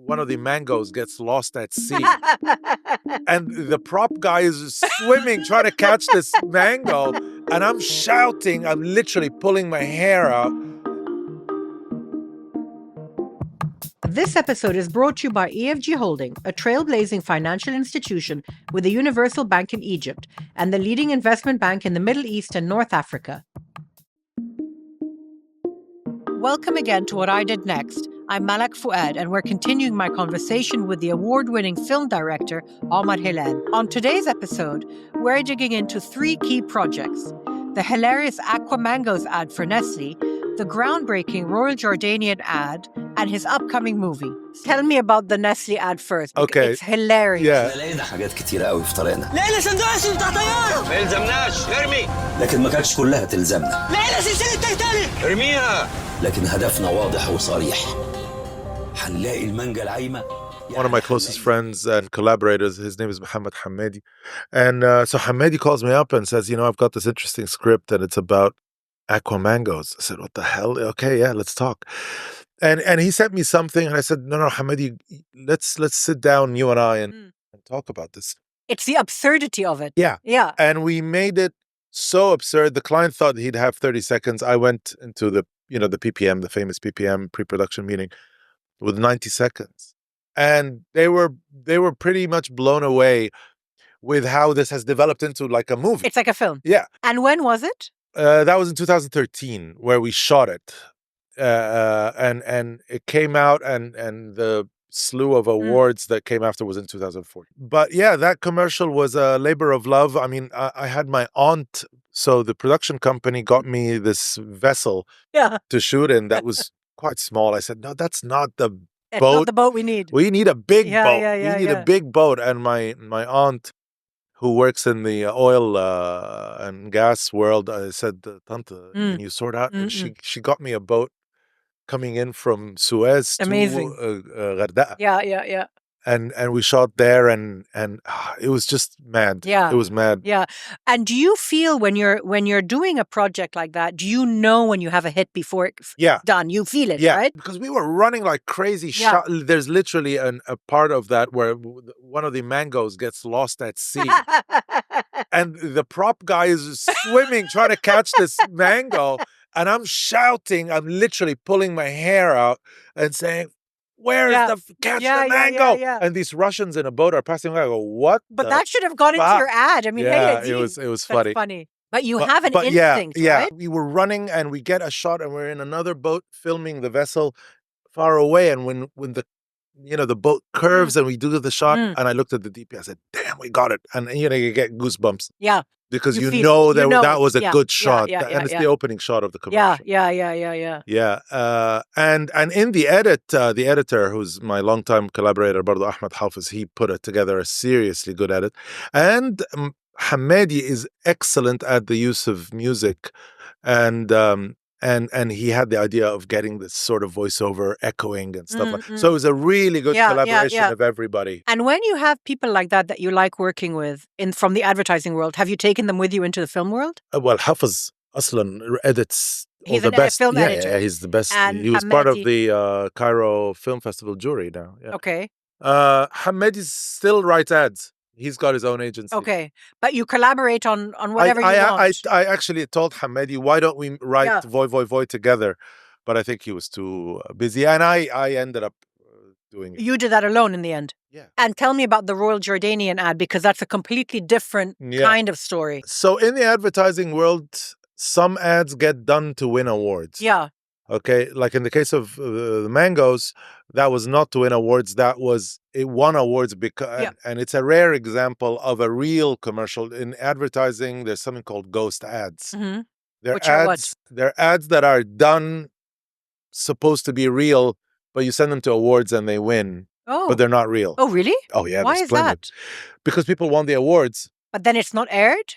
one of the mangoes gets lost at sea. And the prop guy is swimming, trying to catch this mango. And I'm shouting. I'm literally pulling my hair out. This episode is brought to you by EFG Holding, a trailblazing financial institution with a universal bank in Egypt and the leading investment bank in the Middle East and North Africa. Welcome again to What I Did Next. I'm Malak Fuad, and we're continuing my conversation with the award-winning film director, Omar Hilal. On today's episode, we're digging into three key projects: the hilarious Aqua Mangos ad for Nestle, the groundbreaking Royal Jordanian ad, and his upcoming movie. Tell me about the Nestle ad first. Okay. It's hilarious. Yeah. لقينا حاجات كتيرة قوي في طريقنا. لقينا صندوق اسود بتاع طيارة. ما يلزمناش ارمي. لكن ما كانتش كلها تلزمنا. لقينا سلسلة تايتانيك. ارميها. لكن هدفنا واضح وصريح. هنلاقي المانجا العايمة. One of my closest friends and collaborators, his name is Mohammed Hamedi. And so Hamedi calls me up and says, I've got this interesting script and it's about Aqua Mangos. I said, what the hell? Okay, yeah, let's talk. And he sent me something and I said, no, Hamedi, let's sit down, you and I, and talk about this. It's the absurdity of it. Yeah. Yeah. And we made it so absurd. The client thought he'd have 30 seconds. I went into the PPM, the famous PPM pre-production meeting with 90 seconds. And they were pretty much blown away with how this has developed into like a movie. It's like a film. Yeah. And when was it? That was in 2013 where we shot it. And it came out and the slew of awards that came after was in 2014. But yeah, that commercial was a labor of love. I mean, I had my aunt, so the production company got me this vessel to shoot in that was quite small. I said, no, that's not the It's boat. not the boat we need. We need a big boat. Yeah, we need a big boat. And my aunt, who works in the oil and gas world, I said, Tante, can you sort out? And she got me a boat coming in from Suez Amazing. to Garda. Yeah. And we shot there and it was just mad. Yeah. It was mad. Yeah. And do you feel when you're doing a project like that, do you know when you have a hit before it's done? You feel it, right? Because we were running like crazy. There's literally a part of that where one of the mangoes gets lost at sea. And the prop guy is swimming, trying to catch this mango. And I'm shouting, I'm literally pulling my hair out and saying, where is the catch the mango? Yeah. And these Russians in a boat are passing by. I go, what? But that should have gone into your ad. I mean, it was funny. Funny. But you have an instinct, right? Yeah, we were running and we get a shot and we're in another boat filming the vessel far away. And when the the boat curves and we do the shot and I looked at the DP, I said, damn, we got it. And you get goosebumps. Yeah. Because you know that was a good shot. And it's the opening shot of the commercial. Yeah. And in the edit, the editor, who's my longtime collaborator, Bardo Ahmed Hafiz, he put it together a seriously good edit. And Hamedi is excellent at the use of music. And he had the idea of getting this sort of voiceover echoing and stuff like that. So it was a really good collaboration of everybody. And when you have people like that you like working with from the advertising world, have you taken them with you into the film world? Well, Hafiz Aslan edits he's all the best. Film editor. Yeah, he's the best. And he was part of the Cairo Film Festival jury now. Yeah. Okay. Hamedi still writes ads. He's got his own agency. Okay. But you collaborate on whatever you want. I actually told Hamedi, why don't we write Voy Voy Voy together? But I think he was too busy. And I ended up doing it. You did that alone in the end? Yeah. And tell me about the Royal Jordanian ad, because that's a completely different kind of story. So in the advertising world, some ads get done to win awards. Yeah. Okay, like in the case of the mangoes, that was not to win awards. It won awards because, and it's a rare example of a real commercial. In advertising, there's something called ghost ads. Mm-hmm. They're ads that are done, supposed to be real, but you send them to awards and they win. Oh. But they're not real. Oh, really? Oh, yeah. Why is that? Because people won the awards. But then it's not aired?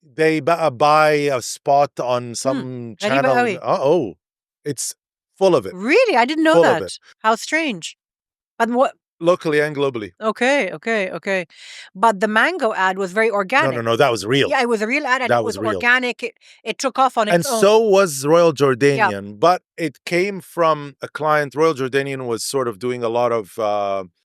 They buy a spot on some channel. It's full of it. Really? I didn't know that. How strange. But Locally and globally. Okay. But the mango ad was very organic. No, that was real. Yeah, it was a real ad, and That it was was real. organic. It took off on And its own. so was Royal Jordanian, but it came from a client. Royal Jordanian was sort of doing a lot of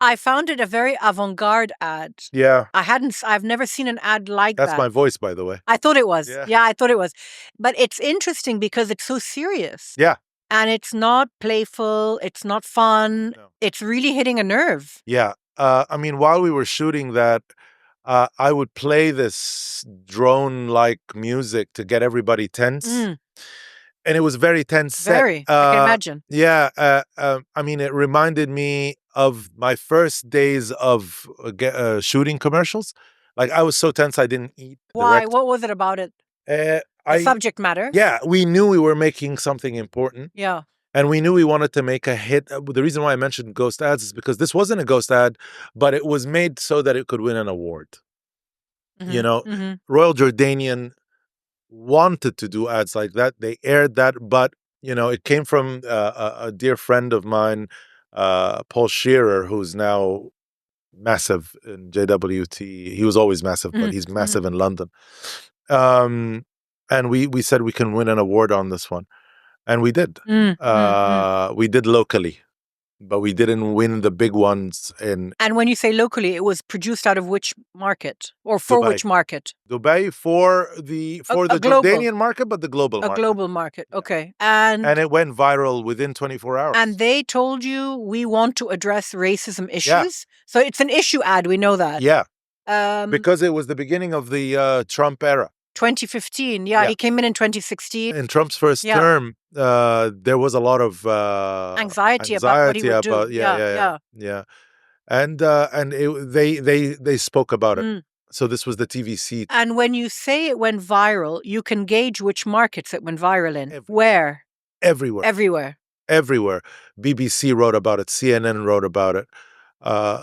I found it a very avant-garde ad. yeah. I've never seen an ad like That's that. my voice, by the way. I thought it was. Yeah. Yeah, I thought it was. But it's interesting because it's so serious. Yeah. And it's not playful. It's not fun. No. It's really hitting a nerve. Yeah. I mean, while we were shooting that, I would play this drone-like music to get everybody tense. And it was very tense set. Very. I can imagine. Yeah. I mean, it reminded me of my first days of shooting commercials. Like, I was so tense I didn't eat. Why? What was it about it? The subject matter? Yeah, we knew we were making something important. Yeah. And we knew we wanted to make a hit. The reason why I mentioned ghost ads is because this wasn't a ghost ad, but it was made so that it could win an award. You know, Royal Jordanian wanted to do ads like that. They aired that, but, you know, it came from a dear friend of mine, Paul Shearer, who's now massive in JWT. He was always massive, but he's massive in London. And we said we can win an award on this one. And we did. We did locally, but we didn't win the big ones in. And when you say locally, it was produced out of which market or for Dubai. which market? Dubai for the global. Jordanian market, but the global market. A global market. Okay. And it went viral within 24 hours. And they told you we want to address racism issues. So it's an issue ad. We know that. Yeah. Because it was the beginning of the Trump era. 2015. Yeah, he came in 2016. In Trump's first term, there was a lot of anxiety about what he would do. Yeah. And they spoke about it. So this was the TVC. And when you say it went viral, you can gauge which markets it went viral in. Where? Everywhere. BBC wrote about it. CNN wrote about it.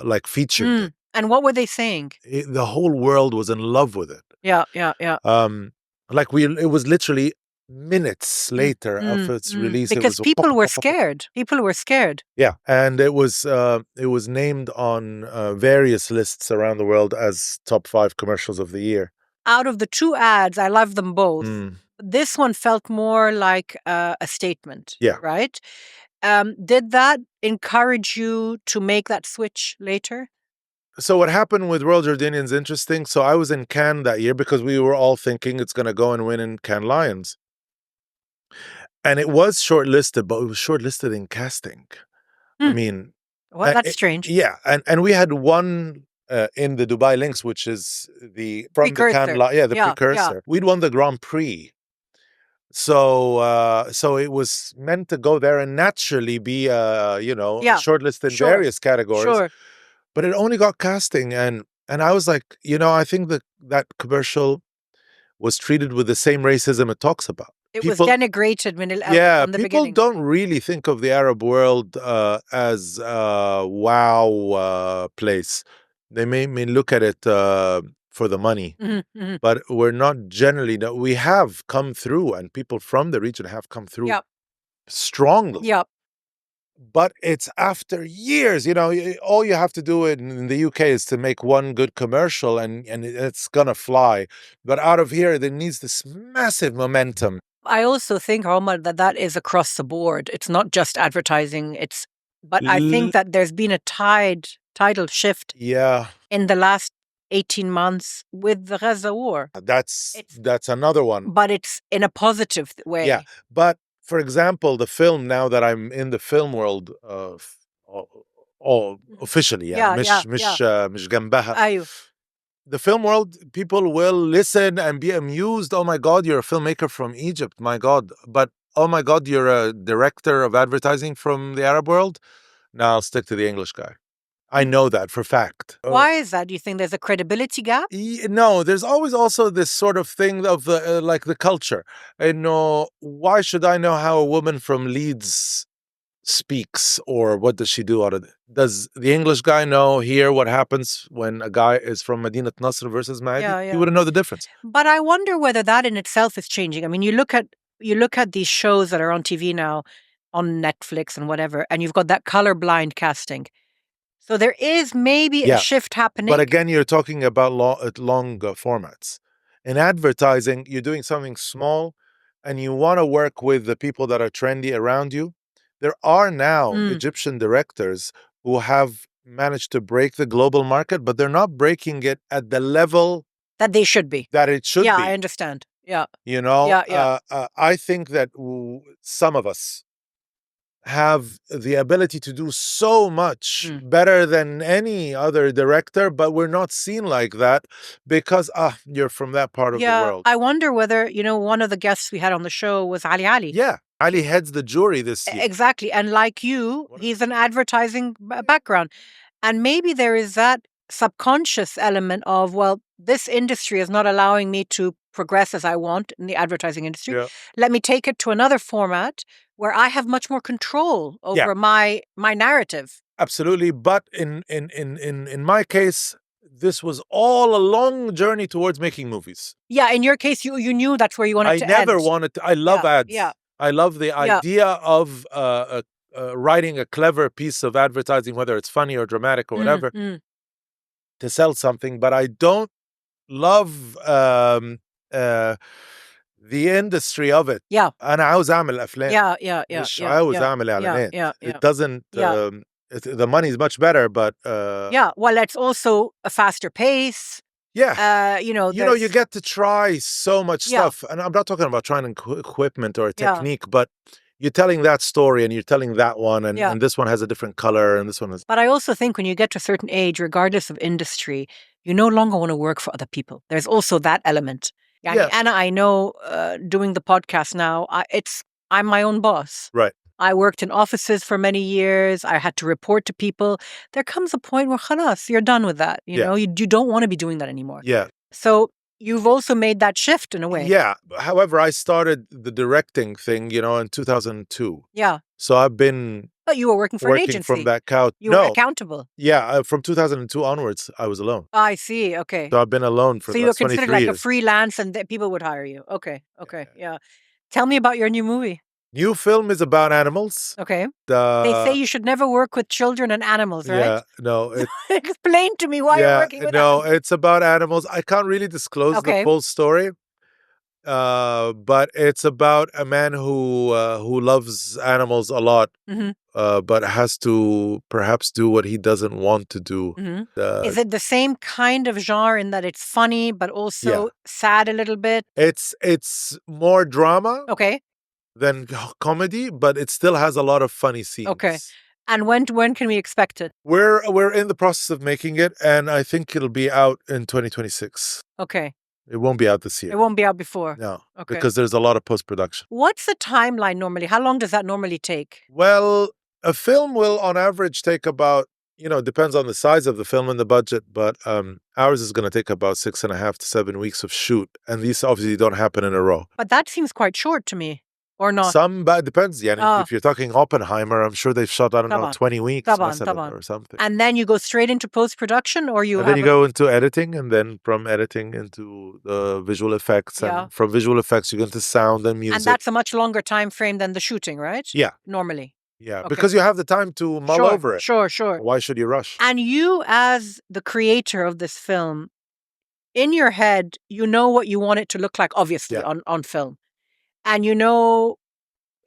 Like featured it. And what were they saying? The whole world was in love with it. Yeah. Like it was literally minutes later of its release. Because people were scared. People were scared. Yeah, and it was named on various lists around the world as top 5 commercials of the year. Out of the 2 ads, I love them both. This one felt more like a statement. Yeah. Right? Did that encourage you to make that switch later? So what happened with Royal Jordanian is interesting. So I was in Cannes that year because we were all thinking it's going to go and win in Cannes Lions. And it was shortlisted, but it was shortlisted in casting. I mean... Well, that's strange. Yeah. And we had one in the Dubai Links, which is the precursor. Precursor. Yeah. We'd won the Grand Prix. So it was meant to go there and naturally be, shortlisted in various categories. Sure. But it only got casting, and I was like, I think that commercial was treated with the same racism it talks about. It was denigrated from the beginning. People don't really think of the Arab world as a wow place. They may look at it for the money, but we're not generally. We have come through, and people from the region have come through strongly. Yep. But it's after years, all you have to do in the UK is to make one good commercial and it's gonna fly. But out of here, there needs this massive momentum. I also think, Omar, that is across the board. It's not just advertising. But I think that there's been a tidal shift in the last 18 months with the Gaza war. That's another one. But it's in a positive way. Yeah, but for example, the film, now that I'm in the film world officially, مش جنبها. The film world, people will listen and be amused. Oh my God, you're a filmmaker from Egypt. My God. But oh my God, you're a director of advertising from the Arab world. Now I'll stick to the English guy. I know that for fact. Why is that? Do you think there's a credibility gap? No, there's always also this sort of thing of the like the culture. Why should I know how a woman from Leeds speaks, or what does she do out of it? Does the English guy hear what happens when a guy is from Madinat Nasr versus Mahdi? He wouldn't know the difference. But I wonder whether that in itself is changing. I mean, you look at these shows that are on TV now, on Netflix and whatever, and you've got that colorblind casting. So there is maybe a Yeah. shift happening. But again, you're talking about long formats. In advertising, you're doing something small and you want to work with the people that are trendy around you. There are now Egyptian directors who have managed to break the global market, but they're not breaking it at the level that they should be. that it should Yeah, be. I understand. Yeah. You know, Yeah. I think that some of us have the ability to do so much better than any other director, but we're not seen like that because you're from that part of the world. I wonder whether, one of the guests we had on the show was Ali. Yeah, Ali heads the jury this year. Exactly. And like you, he's an advertising background. And maybe there is that subconscious element of, well, this industry is not allowing me to progress as I want in the advertising industry. Yeah. Let me take it to another format where I have much more control over my narrative. Absolutely. But in my case, this was all a long journey towards making movies. Yeah, in your case, you knew that's where you wanted to end. I never wanted to. I love ads. Yeah. I love the idea of writing a clever piece of advertising, whether it's funny or dramatic or whatever, to sell something. But I don't love the industry of it. Yeah. أنا عاوز أعمل أفلام. Yeah. مش عاوز أعمل إعلانات. It doesn't. The money's much better, but well, it's also a faster pace. Yeah. You get to try so much stuff. And I'm not talking about trying equipment or technique, but you're telling that story and you're telling that one, and this one has a different color and this one has. But I also think when you get to a certain age, regardless of industry, you no longer want to work for other people. There's also that element. Yeah. Anna, I know doing the podcast now, I'm my own boss. Right. I worked in offices for many years. I had to report to people. There comes a point where, khalas, you're done with that. You know, you don't want to be doing that anymore. Yeah. So you've also made that shift in a way. Yeah. However, I started the directing thing, in 2002. Yeah. So I've been. But you were working for an agency. From that couch. You were accountable. Yeah. From 2002 onwards, I was alone. I see. Okay. So I've been alone for 23 years. So you were considered like a freelance and people would hire you. Okay. Yeah. Tell me about your new movie. New film is about animals. Okay. They say you should never work with children and animals, right? Yeah, no. Explain to me why you're working with animals. No, it's about animals. I can't really disclose the full story. But it's about a man who loves animals a lot, but has to perhaps do what he doesn't want to do. Is it the same kind of genre in that it's funny, but also sad a little bit? It's more drama. Okay. Than comedy, but it still has a lot of funny scenes. Okay. And when can we expect it? We're in the process of making it, and I think it'll be out in 2026. Okay. It won't be out this year. It won't be out before? No. Okay. Because there's a lot of post-production. What's the timeline normally? How long does that normally take? Well, a film will on average take about, depends on the size of the film and the budget, but ours is going to take about 6.5 to 7 weeks of shoot. And these obviously don't happen in a row. But that seems quite short to me. Or not? But it depends. Yeah, if you're talking Oppenheimer, I'm sure they've shot, 20 weeks or something. And then you go straight into post-production, or then you go into editing, and then from editing into the visual effects, and from visual effects you go into sound and music. And that's a much longer time frame than the shooting, right? Yeah. Normally. Yeah, because you have the time to mull over it. Sure. Why should you rush? And you, as the creator of this film, in your head, you know what you want it to look like, obviously, on film. And you know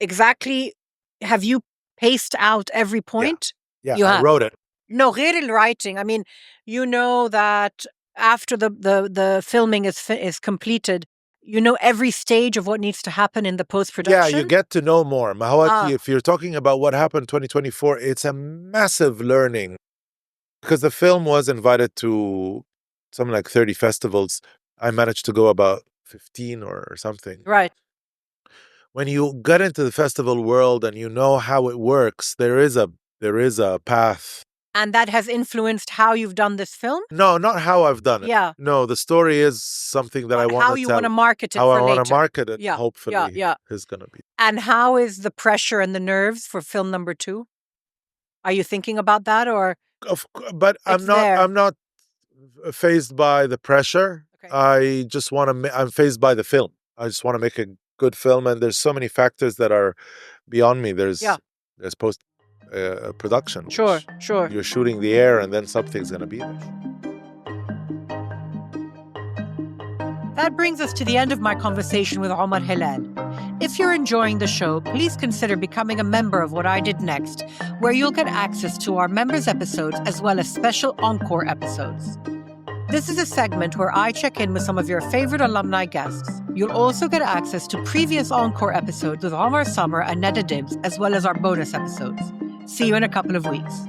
exactly, have you paced out every point? Yeah, I wrote it. No, غير writing. I mean, you know that after the filming is completed, you know every stage of what needs to happen in the post-production? Yeah, you get to know more. Mahawati, if you're talking about what happened in 2024, it's a massive learning. Because the film was invited to something like 30 festivals. I managed to go about 15 or something. Right. When you get into the festival world and you know how it works, there is a path. And that has influenced how you've done this film? No, not how I've done it. Yeah. No, the story is something that I want to tell. How you want to market it how for I later. want to market it, hopefully, is going to be. And how is the pressure and the nerves for film number 2? Are you thinking about that, or? But I'm not fazed by the pressure. Okay. I'm fazed by the film. I just want to make a good film, and there's so many factors that are beyond me. There's production. Sure. You're shooting the air and then something's going to be there. That brings us to the end of my conversation with Omar Hilal. If you're enjoying the show, please consider becoming a member of What I Did Next, where you'll get access to our members' episodes as well as special encore episodes. This is a segment where I check in with some of your favorite alumni guests. You'll also get access to previous encore episodes with Omar Summer and Neda Dibs, as well as our bonus episodes. See you in a couple of weeks.